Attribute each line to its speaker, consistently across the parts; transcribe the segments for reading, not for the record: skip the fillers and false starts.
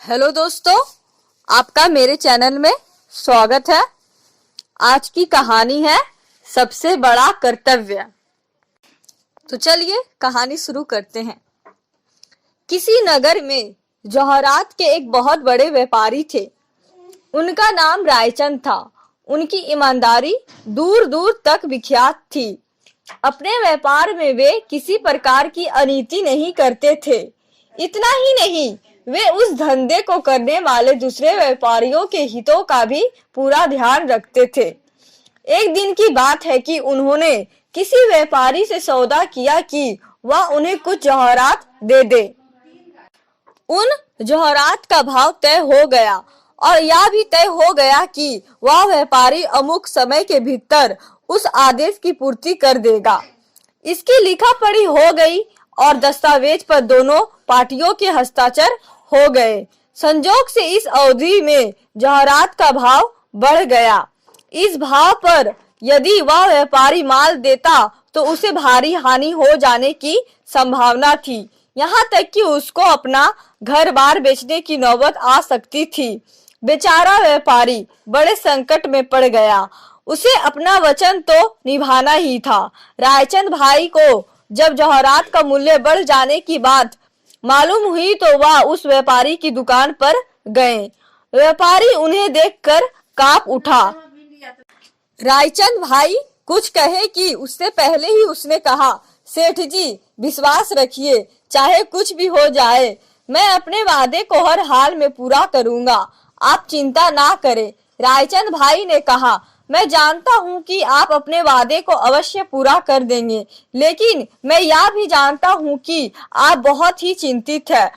Speaker 1: Hello दोस्तों, आपका मेरे चैनल में स्वागत है। आज की कहानी है सबसे बड़ा कर्तव्य। तो चलिए कहानी शुरू करते हैं। किसी नगर में जौहरात के एक बहुत बड़े व्यापारी थे। उनका नाम रायचंद था। उनकी ईमानदारी दूर दूर तक विख्यात थी। अपने व्यापार में वे किसी प्रकार की अनीति नहीं करते थे। इतना ही नहीं, वे उस धंधे को करने वाले दूसरे व्यापारियों के हितों का भी पूरा ध्यान रखते थे। एक दिन की बात है कि उन्होंने किसी व्यापारी से सौदा किया कि वह उन्हें कुछ जौहरात दे दे। उन जौहरात का भाव तय हो गया और यह भी तय हो गया कि वह व्यापारी अमुक समय के भीतर उस आदेश की पूर्ति कर देगा। इसकी लिखा पढ़ी हो गई और दस्तावेज पर दोनों पार्टियों के हस्ताक्षर हो गए। संजोग से इस अवधि में जौहरात का भाव बढ़ गया। इस भाव पर यदि वह व्यापारी माल देता तो उसे भारी हानि हो जाने की संभावना थी। यहाँ तक कि उसको अपना घर बार बेचने की नौबत आ सकती थी। बेचारा व्यापारी बड़े संकट में पड़ गया। उसे अपना वचन तो निभाना ही था। रायचंद भाई को जब जौहरात का मूल्य बढ़ जाने की बात मालूम हुई तो वह उस व्यापारी की दुकान पर गए। व्यापारी उन्हें देखकर कांप उठा। रायचंद भाई कुछ कहे कि उससे पहले ही उसने कहा, सेठ जी विश्वास रखिए, चाहे कुछ भी हो जाए मैं अपने वादे को हर हाल में पूरा करूंगा, आप चिंता ना करें। रायचंद भाई ने कहा, मैं जानता हूँ कि आप अपने वादे को अवश्य पूरा कर देंगे, लेकिन मैं यह भी जानता हूँ कि आप बहुत ही चिंतित हैं।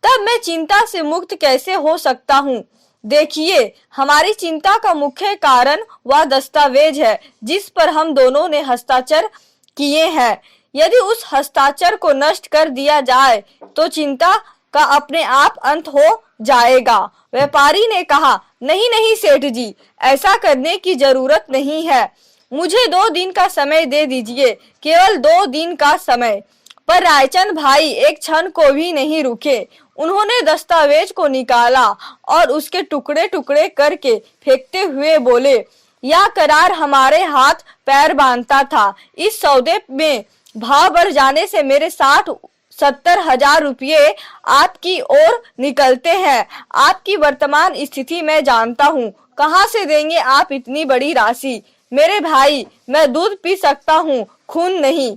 Speaker 1: तब मैं चिंता से मुक्त कैसे हो सकता हूँ? देखिए, हमारी चिंता का मुख्य कारण वह दस्तावेज है जिस पर हम दोनों ने हस्ताक्षर किए हैं। यदि उस हस्ताक्षर को नष्ट कर दिया जाए तो चिंता का अपने आप अंत हो जाएगा। व्यापारी ने कहा, नहीं नहीं सेठ जी, ऐसा करने की जरूरत नहीं है। मुझे 2 दिन का समय दे दीजिए, केवल 2 दिन का समय। पर रायचंद भाई एक क्षण को भी नहीं रुके। उन्होंने दस्तावेज को निकाला और उसके टुकड़े टुकड़े करके फेंकते हुए बोले, यह करार हमारे हाथ पैर बांधता था। इस सौदे में भाव बढ़ जाने से मेरे 60-70 हजार रुपये आपकी ओर निकलते हैं। आपकी वर्तमान स्थिति मैं जानता हूँ, कहाँ से देंगे आप इतनी बड़ी राशि? मेरे भाई, मैं दूध पी सकता हूँ, खून नहीं।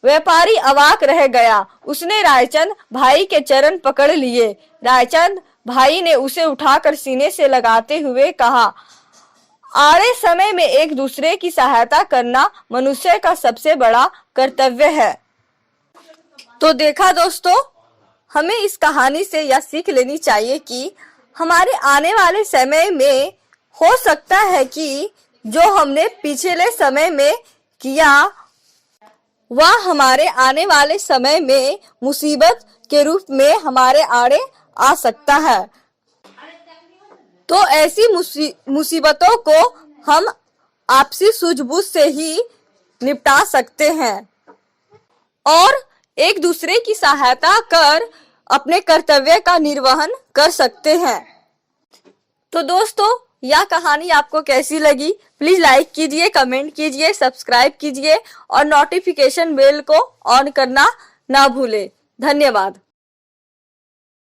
Speaker 1: व्यापारी अवाक रह गया। उसने रायचंद भाई के चरण पकड़ लिए। रायचंद भाई ने उसे उठाकर सीने से लगाते हुए कहा, आड़े समय में एक दूसरे की सहायता करना मनुष्य का सबसे बड़ा कर्तव्य है। तो देखा दोस्तों, हमें इस कहानी से यह सीख लेनी चाहिए कि हमारे आने वाले समय में हो सकता है कि जो हमने पिछले समय में किया वह हमारे आने वाले समय में मुसीबत के रूप में हमारे आड़े आ सकता है। तो ऐसी मुसीबतों को हम आपसी सूझबूझ से ही निपटा सकते हैं और एक दूसरे की सहायता कर अपने कर्तव्य का निर्वहन कर सकते हैं। तो दोस्तों, यह कहानी आपको कैसी लगी? प्लीज लाइक कीजिए, कमेंट कीजिए, सब्सक्राइब कीजिए और नोटिफिकेशन बेल को ऑन करना ना भूलें। धन्यवाद।